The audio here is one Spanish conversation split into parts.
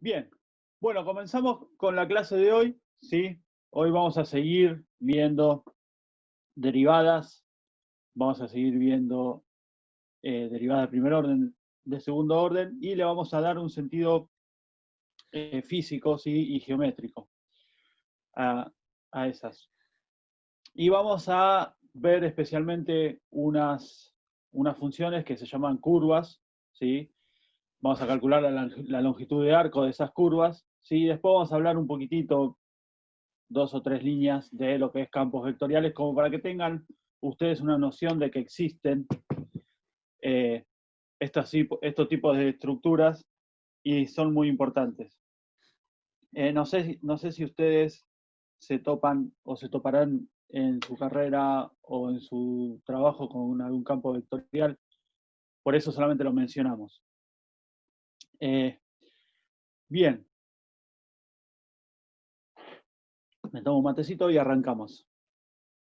Bien, bueno, comenzamos con la clase de hoy, ¿sí? Hoy vamos a seguir viendo derivadas, vamos a seguir viendo derivadas de primer orden, de segundo orden, y le vamos a dar un sentido físico, ¿sí? Y geométrico a, a esas. Y vamos a ver especialmente unas funciones que se llaman curvas, ¿sí? Vamos a calcular la longitud de arco de esas curvas, ¿sí? Después vamos a hablar un poquitito, 2 o 3 líneas de lo que es campos vectoriales, como para que tengan ustedes una noción de que existen estos tipos de estructuras y son muy importantes. No sé si ustedes se topan o se toparán en su carrera o en su trabajo con algún campo vectorial, por eso solamente lo mencionamos. Bien, me tomo un matecito y arrancamos.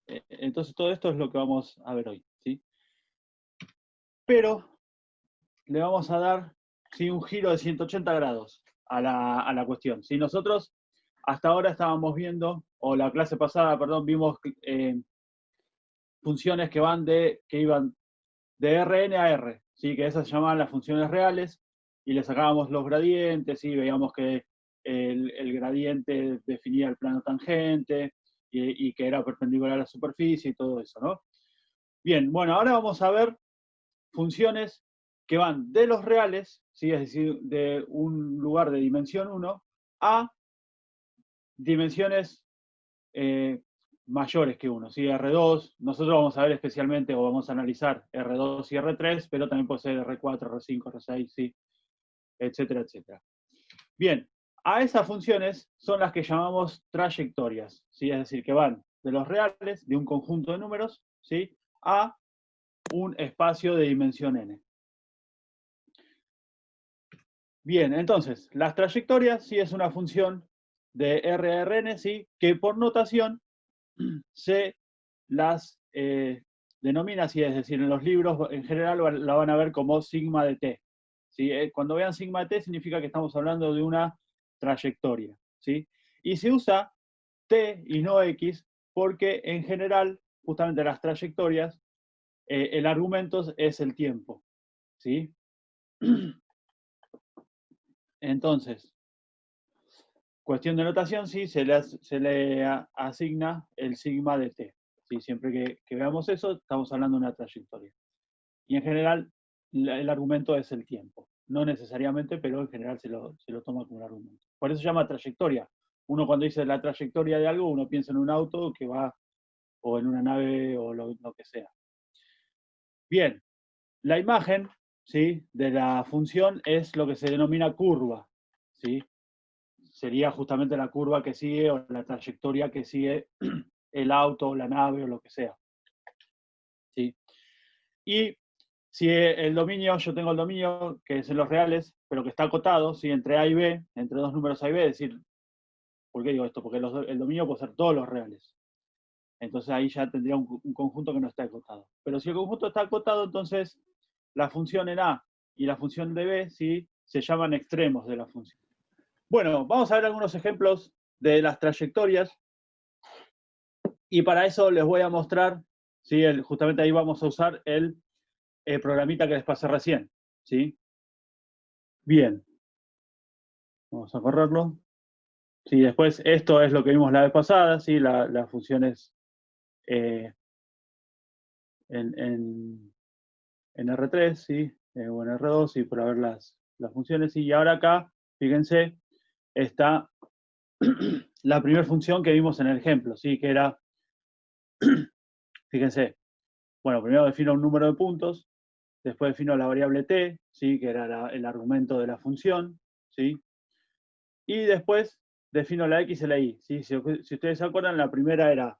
Entonces todo esto es lo que vamos a ver hoy, ¿sí? Pero le vamos a dar, ¿sí?, un giro de 180 grados a la cuestión. Si nosotros hasta ahora estábamos viendo, o la clase pasada, perdón, vimos funciones que iban de Rn a R, ¿sí?, que esas se llamaban las funciones reales, y le sacábamos los gradientes, y veíamos que el gradiente definía el plano tangente, y que era perpendicular a la superficie y todo eso, ¿no? Bien, bueno, ahora vamos a ver funciones que van de los reales, ¿sí?, es decir, de un lugar de dimensión 1 a dimensiones mayores que 1, ¿sí? R2, nosotros vamos a ver especialmente, o vamos a analizar R2 y R3, pero también puede ser R4, R5, R6, ¿sí?, etcétera, etcétera. Bien, a esas funciones son las que llamamos trayectorias, ¿sí?, es decir, que van de los reales, de un conjunto de números, ¿sí?, a un espacio de dimensión n. Bien, entonces, las trayectorias sí es una función de R a Rn, sí, que por notación se las denomina así, es decir, en los libros en general la van a ver como sigma de t. ¿Sí? Cuando vean sigma de t significa que estamos hablando de una trayectoria, ¿sí? Y se usa t y no x porque en general, justamente las trayectorias, el argumento es el tiempo, ¿sí? Entonces, cuestión de notación, sí, se le asigna el sigma de t. ¿Sí? Siempre que veamos eso, estamos hablando de una trayectoria. Y en general, el argumento es el tiempo. No necesariamente, pero en general se lo toma como un argumento. Por eso se llama trayectoria. Uno cuando dice la trayectoria de algo, uno piensa en un auto que va, o en una nave, o lo que sea. Bien, la imagen, ¿sí?, de la función es lo que se denomina curva, ¿sí? Sería justamente la curva que sigue o la trayectoria que sigue el auto, la nave o lo que sea, ¿sí? Y si el dominio, yo tengo el dominio que es en los reales, pero que está acotado, ¿sí?, entre A y B, entre dos números A y B, es decir, ¿por qué digo esto? Porque el dominio puede ser todos los reales. Entonces ahí ya tendría un conjunto que no está acotado. Pero si el conjunto está acotado, entonces la función en A y la función de B, ¿sí?, se llaman extremos de la función. Bueno, vamos a ver algunos ejemplos de las trayectorias. Y para eso les voy a mostrar, ¿sí?, justamente ahí vamos a usar el programita que les pasé recién, ¿sí? Bien. Vamos a correrlo. Sí, después esto es lo que vimos la vez pasada, ¿sí? Las funciones en R3, ¿sí? O en R2, ¿sí?, para ver las funciones. ¿Sí? Y ahora acá, fíjense, está la primera función que vimos en el ejemplo, ¿sí?, que era, fíjense, bueno, primero defino un número de puntos, después defino la variable t, ¿sí?, que era el argumento de la función, ¿sí? Y después defino la x y la y, ¿sí? Si ustedes se acuerdan, la primera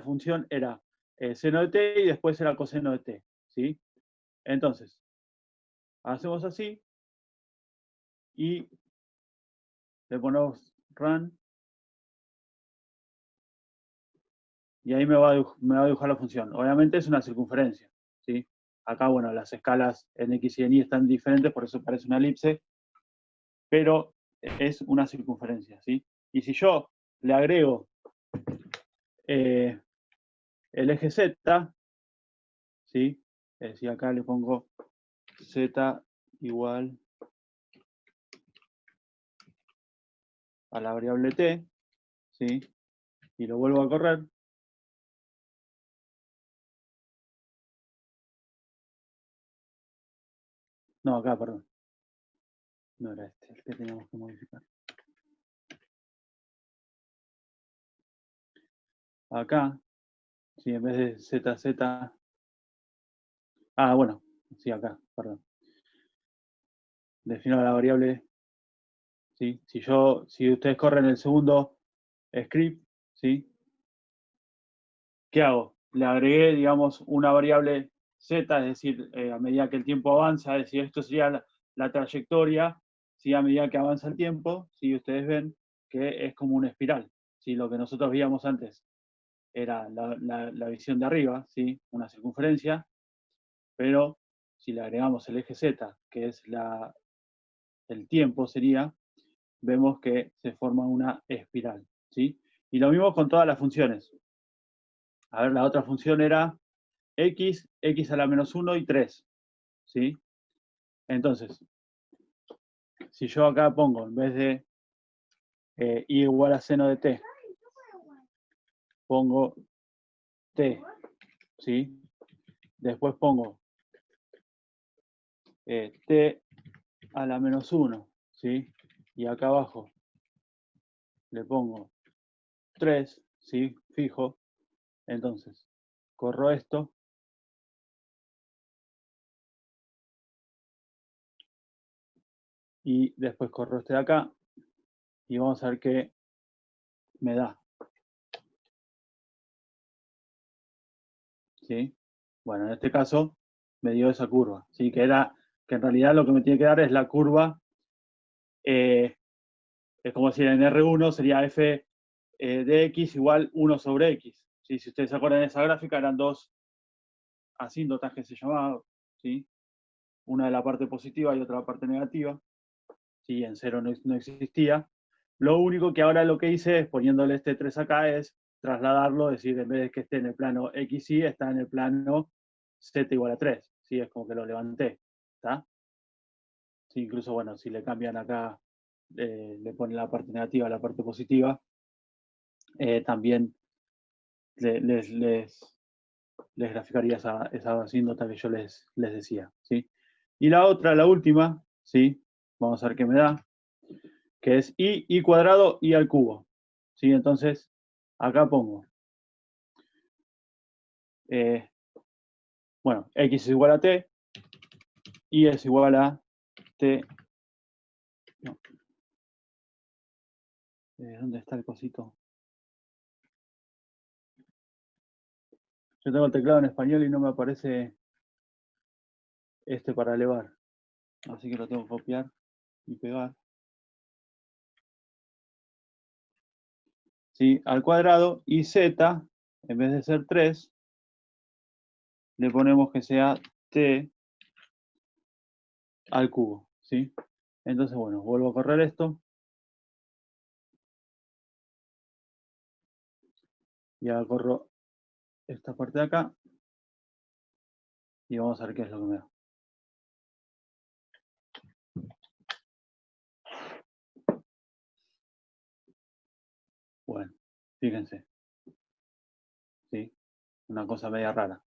función era seno de t y después era coseno de t, ¿sí? Entonces, hacemos así y le ponemos run y ahí me va a dibujar la función. Obviamente es una circunferencia, ¿sí? Acá, bueno, las escalas en x y en y están diferentes, por eso parece una elipse, pero es una circunferencia, ¿sí? Y si yo le agrego el eje Z, ¿sí? Es decir, acá le pongo Z igual a la variable t, ¿sí? Y lo vuelvo a correr. No, acá, perdón. No era este el que teníamos que modificar. Acá, sí, en vez de ZZ. Ah, bueno, sí, acá, perdón. Defino la variable. ¿Sí? Si ustedes corren el segundo script, ¿sí? ¿Qué hago? Le agregué, digamos, una variable z, es decir, a medida que el tiempo avanza, es decir, esto sería la trayectoria, ¿sí? A medida que avanza el tiempo, ¿sí? Ustedes ven que es como una espiral, ¿sí? Lo que nosotros veíamos antes era la visión de arriba, ¿sí? Una circunferencia, pero si le agregamos el eje z, que es el tiempo sería, vemos que se forma una espiral, ¿sí? Y lo mismo con todas las funciones. A ver, la otra función era x a la menos 1 y 3, ¿sí? Entonces, si yo acá pongo, en vez de y igual a seno de t, pongo t, ¿sí? Después pongo t a la menos 1, ¿sí? Y acá abajo le pongo 3, ¿sí? Fijo. Entonces, corro esto. Y después corro este de acá. Y vamos a ver qué me da. ¿Sí? Bueno, en este caso me dio esa curva. ¿Sí? Que en realidad lo que me tiene que dar es la curva. Es como si en R1 sería f de x igual 1 sobre x. ¿Sí? Si ustedes se acuerdan de esa gráfica, eran dos asíntotas que se llamaban, ¿sí? Una de la parte positiva y otra de la parte negativa. ¿Sí? En cero no existía. Lo único que ahora lo que hice es poniéndole este 3 acá es trasladarlo, es decir, en vez de que esté en el plano x, y está en el plano z igual a 3. ¿Sí? Es como que lo levanté. ¿Está? Sí, incluso, bueno, si le cambian acá, le ponen la parte negativa a la parte positiva, también les graficaría esa asíntota que yo les decía. ¿Sí? Y la otra, la última, ¿sí? Vamos a ver qué me da, que es y cuadrado y al cubo. ¿Sí? Entonces, acá pongo, bueno, x es igual a t, y es igual a t. No. ¿Dónde está el cosito? Yo tengo el teclado en español y no me aparece este para elevar. Así que lo tengo que copiar y pegar. ¿Sí? Al cuadrado, y z, en vez de ser 3, le ponemos que sea t al cubo. ¿Sí? Entonces, bueno, vuelvo a correr esto. Y ahora corro esta parte de acá. Y vamos a ver qué es lo que me da. Bueno, fíjense. ¿Sí? Una cosa media rara.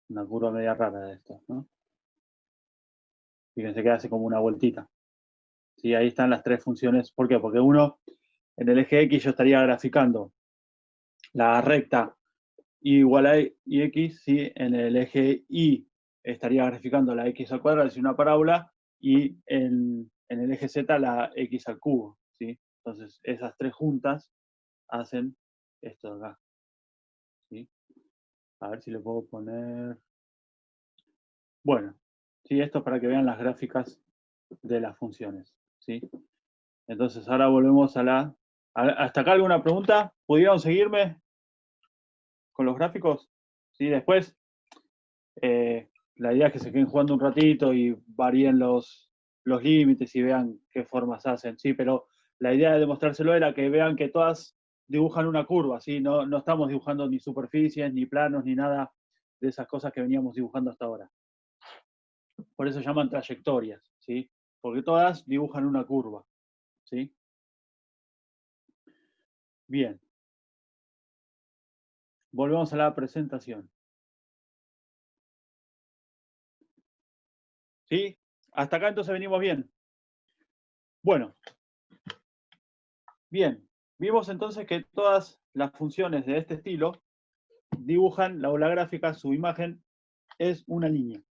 Una curva media rara de esto, ¿no? Fíjense que hace como una vueltita. ¿Sí? Ahí están las tres funciones. ¿Por qué? Porque uno, en el eje X yo estaría graficando la recta y igual a y x, ¿sí? En el eje Y estaría graficando la x al cuadrado, es decir, una parábola, y en el eje Z la x al cubo. ¿Sí? Entonces, esas tres juntas hacen esto de acá. ¿Sí? A ver si le puedo poner... Bueno, ¿sí? Esto es para que vean las gráficas de las funciones. ¿Sí? Entonces, ahora volvemos a la... ¿Hasta acá alguna pregunta? ¿Pudieron seguirme con los gráficos? ¿Sí? Después... la idea es que se queden jugando un ratito y varíen los los límites y vean qué formas hacen, ¿sí? Pero la idea de demostrárselo era que vean que todas dibujan una curva, ¿sí? No estamos dibujando ni superficies, ni planos, ni nada de esas cosas que veníamos dibujando hasta ahora. Por eso se llaman trayectorias, ¿sí? Porque todas dibujan una curva, ¿sí? Bien. Volvemos a la presentación. ¿Sí? Hasta acá entonces venimos bien. Bueno, bien. Vimos entonces que todas las funciones de este estilo dibujan la ola gráfica, su imagen es una línea.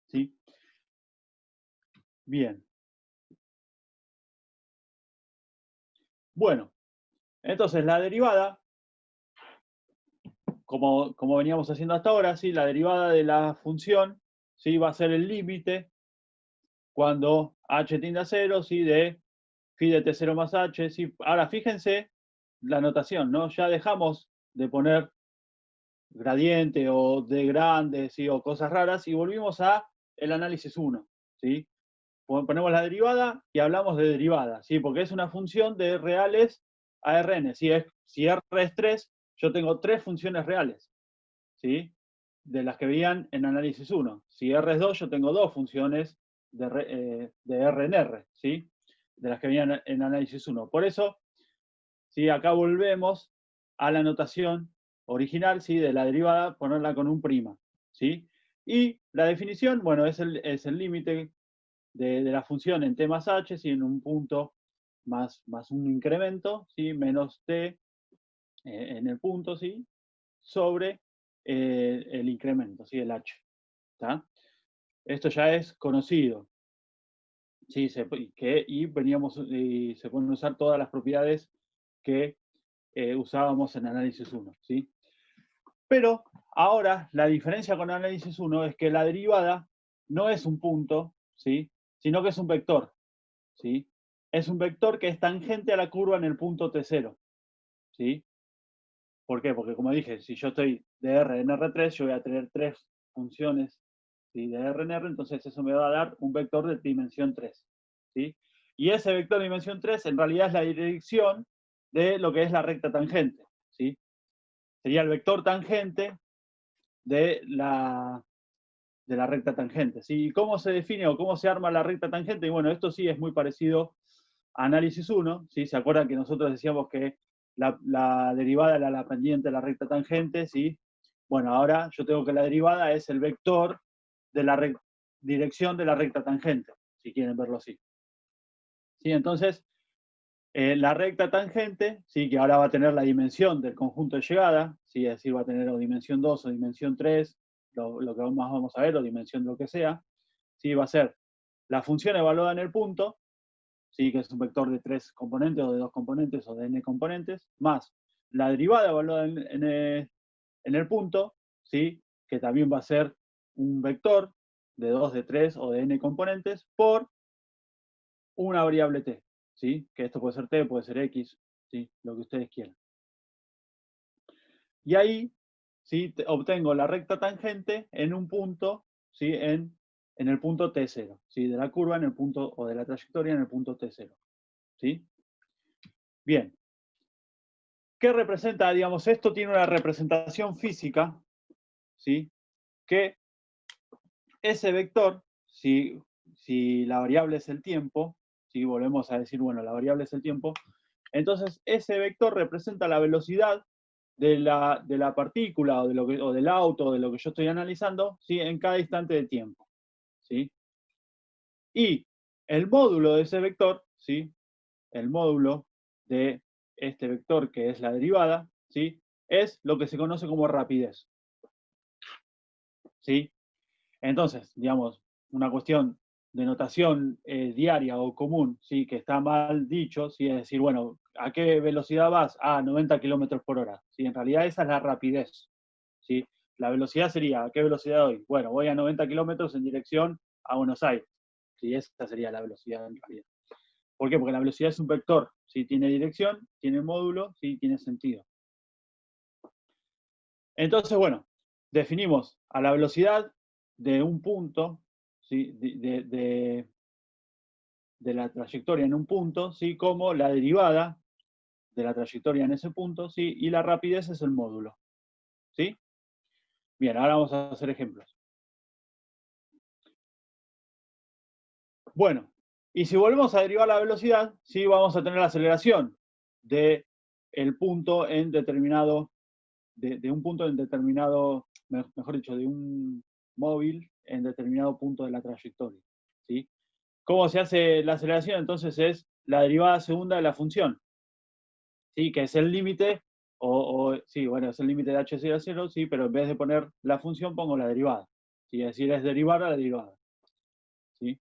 ¿Sí? Bien. Bueno, entonces la derivada, como veníamos haciendo hasta ahora, ¿sí? La derivada de la función, ¿sí? Va a ser el límite cuando h tiende a 0, ¿sí? De phi de t0 más h, ¿sí? Ahora fíjense la notación, ¿no? Ya dejamos de poner gradiente o de grande, ¿sí? O cosas raras, y volvimos a el análisis 1, ¿sí? Ponemos la derivada y hablamos de derivada, ¿sí? Porque es una función de reales a Rn. Si R es 3, yo tengo 3 funciones reales, ¿sí? De las que veían en análisis 1. Si R es 2, yo tengo 2 funciones de R en R, ¿sí? De las que veían en análisis 1. Por eso, ¿sí? Acá volvemos a la notación original, ¿sí? De la derivada, ponerla con un prima, ¿sí? Y la definición, bueno, es el límite de la función en t más h, ¿sí? En un punto más un incremento, ¿sí? Menos t en el punto, ¿sí? Sobre el incremento, ¿sí? El h. ¿Tá? Esto ya es conocido, ¿sí? Y veníamos, y se pueden usar todas las propiedades que usábamos en análisis 1, ¿sí? Pero ahora la diferencia con análisis 1 es que la derivada no es un punto, ¿sí? Sino que es un vector, ¿sí? Es un vector que es tangente a la curva en el punto T0, ¿sí? ¿Por qué? Porque como dije, si yo estoy de R en R3, yo voy a tener 3 funciones, ¿sí? De R en R, entonces eso me va a dar un vector de dimensión 3, ¿sí? Y ese vector de dimensión 3 en realidad es la dirección de lo que es la recta tangente, ¿sí? Sería el vector tangente de la recta tangente, ¿sí? ¿Y cómo se define o cómo se arma la recta tangente? Y bueno, esto sí es muy parecido a análisis 1, ¿sí? ¿Se acuerdan que nosotros decíamos que la derivada era la pendiente de la recta tangente, ¿sí? Bueno, ahora yo tengo que la derivada es el vector de la dirección de la recta tangente, si quieren verlo así. ¿Sí? Entonces, la recta tangente, ¿sí? Que ahora va a tener la dimensión del conjunto de llegada, ¿sí? Es decir, va a tener o dimensión 2 o dimensión 3, lo que más vamos a ver, o dimensión de lo que sea, ¿sí? Va a ser la función evaluada en el punto, ¿sí? Que es un vector de 3 componentes o de 2 componentes o de n componentes, más la derivada evaluada en el punto, ¿sí? Que también va a ser un vector de 2, de 3 o de n componentes por una variable t, ¿sí? Que esto puede ser t, puede ser x, ¿sí? Lo que ustedes quieran. Y ahí, ¿sí? Obtengo la recta tangente en un punto, ¿sí? En el punto t0, ¿sí? De la curva en el punto, o de la trayectoria en el punto t0, ¿sí? Bien. ¿Qué representa? Digamos, esto tiene una representación física, ¿sí? Que ese vector, si la variable es el tiempo, si volvemos a decir, bueno, la variable es el tiempo, entonces ese vector representa la velocidad de la partícula o del auto o de lo que yo estoy analizando, ¿sí? En cada instante de tiempo, ¿sí? Y el módulo de ese vector, ¿sí? El módulo de este vector que es la derivada, ¿sí? Es lo que se conoce como rapidez, ¿sí? Entonces, digamos, una cuestión de notación diaria o común, ¿sí? Que está mal dicho, ¿sí? Es decir, bueno, ¿a qué velocidad vas? A 90 kilómetros por hora, ¿sí? En realidad esa es la rapidez, ¿sí? La velocidad sería, ¿a qué velocidad voy? Bueno, voy a 90 kilómetros en dirección a Buenos Aires, ¿sí? Esa sería la velocidad en realidad. ¿Por qué? Porque la velocidad es un vector, ¿sí? Tiene dirección, tiene módulo, ¿sí? Tiene sentido. Entonces, bueno, definimos a la velocidad de un punto, ¿sí? de la trayectoria en un punto, ¿sí? Como la derivada de la trayectoria en ese punto, ¿sí? Y la rapidez es el módulo, ¿sí? Bien, ahora vamos a hacer ejemplos. Bueno, y si volvemos a derivar la velocidad, ¿sí? Vamos a tener la aceleración de el punto en determinado, de un punto en determinado, mejor dicho, de un móvil en determinado punto de la trayectoria, ¿sí? ¿Cómo se hace la aceleración? Entonces es la derivada segunda de la función, ¿sí? Que es el límite, sí, bueno, es el límite de h a 0, sí, pero en vez de poner la función pongo la derivada, ¿sí? Es decir, es derivar a la derivada, ¿sí?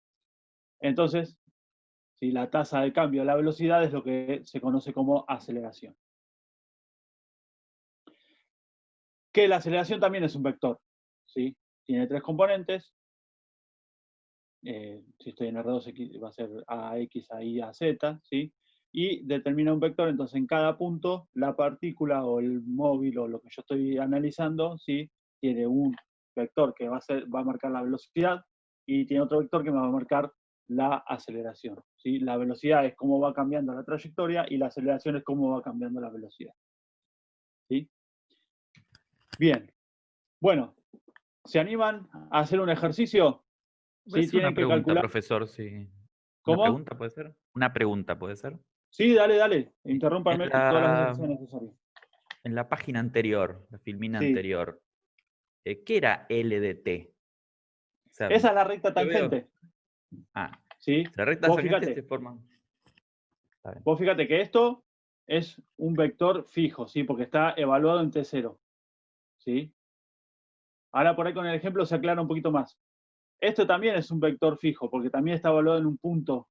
Entonces, ¿sí? La tasa de cambio de la velocidad es lo que se conoce como aceleración. Que la aceleración también es un vector, ¿sí? Tiene tres componentes. Si estoy en R2, va a ser AX, AI, AZ, ¿sí? Y determina un vector, entonces en cada punto la partícula o el móvil o lo que yo estoy analizando, ¿sí? Tiene un vector que va a marcar la velocidad y tiene otro vector que me va a marcar la aceleración, ¿sí? La velocidad es cómo va cambiando la trayectoria y la aceleración es cómo va cambiando la velocidad, ¿sí? Bien, bueno, ¿se animan a hacer un ejercicio? Voy a Sí, hacer una tienen que pregunta, calcular. profesor, sí. ¿Una ¿Cómo? pregunta puede ser? Una pregunta puede ser. Sí, dale, dale. En Interrúmpame todas las veces que sea la, necesario. en la página anterior, la filmina Sí. anterior, ¿qué era LDT? O sea, Esa es la recta yo veo. tangente. Ah, ¿Sí? las rectas Vos tangentes se fíjate, forman. Está bien. vos fíjate que esto es un vector fijo, ¿sí? Porque está evaluado en T0. ¿Sí? Ahora por ahí con el ejemplo se aclara un poquito más. Esto también es un vector fijo, porque también está evaluado en un punto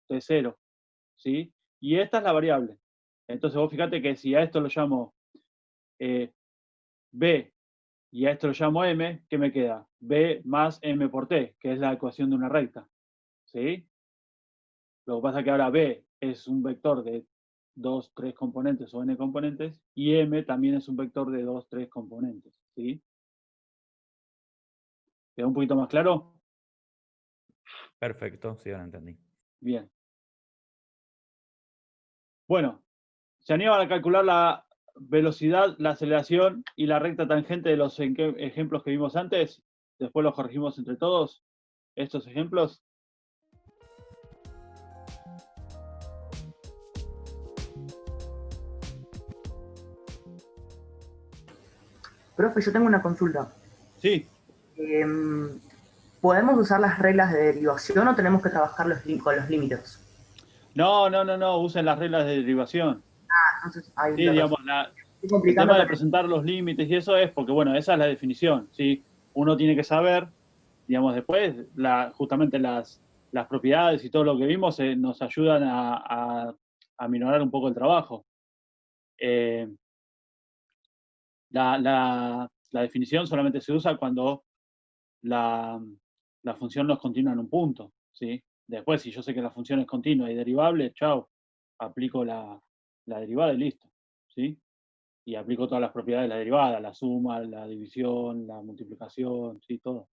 T0. ¿Sí? Y esta es la variable. Entonces vos fíjate que si a esto lo llamo B y a esto lo llamo M, ¿qué me queda? B más M por T, que es la ecuación de una recta. ¿Sí? Lo que pasa es que ahora B es un vector de 2, 3 componentes o n componentes, y M también es un vector de 2, 3 componentes. ¿Sí? ¿Queda un poquito más claro? Perfecto, sí, ahora entendí. Bien. Bueno, ¿se animan a calcular la velocidad, la aceleración y la recta tangente de los ejemplos que vimos antes? Después los corregimos entre todos, estos ejemplos. Profe, yo tengo una consulta. Sí. ¿Podemos usar las reglas de derivación o tenemos que trabajar con los límites? No, usen las reglas de derivación. Entonces, ahí Sí, lo digamos, estoy el complicando tema de con el... presentar los límites y eso es porque, bueno, esa es la definición, ¿sí? Uno tiene que saber, digamos, después, justamente las propiedades y todo lo que vimos nos ayudan a minorar un poco el trabajo. Eh, la definición solamente se usa cuando la, la función no es continua en un punto, ¿sí? Después, si yo sé que la función es continua y derivable, chao, aplico la derivada y listo, ¿sí? Y aplico todas las propiedades de la derivada, la suma, la división, la multiplicación, sí, todo.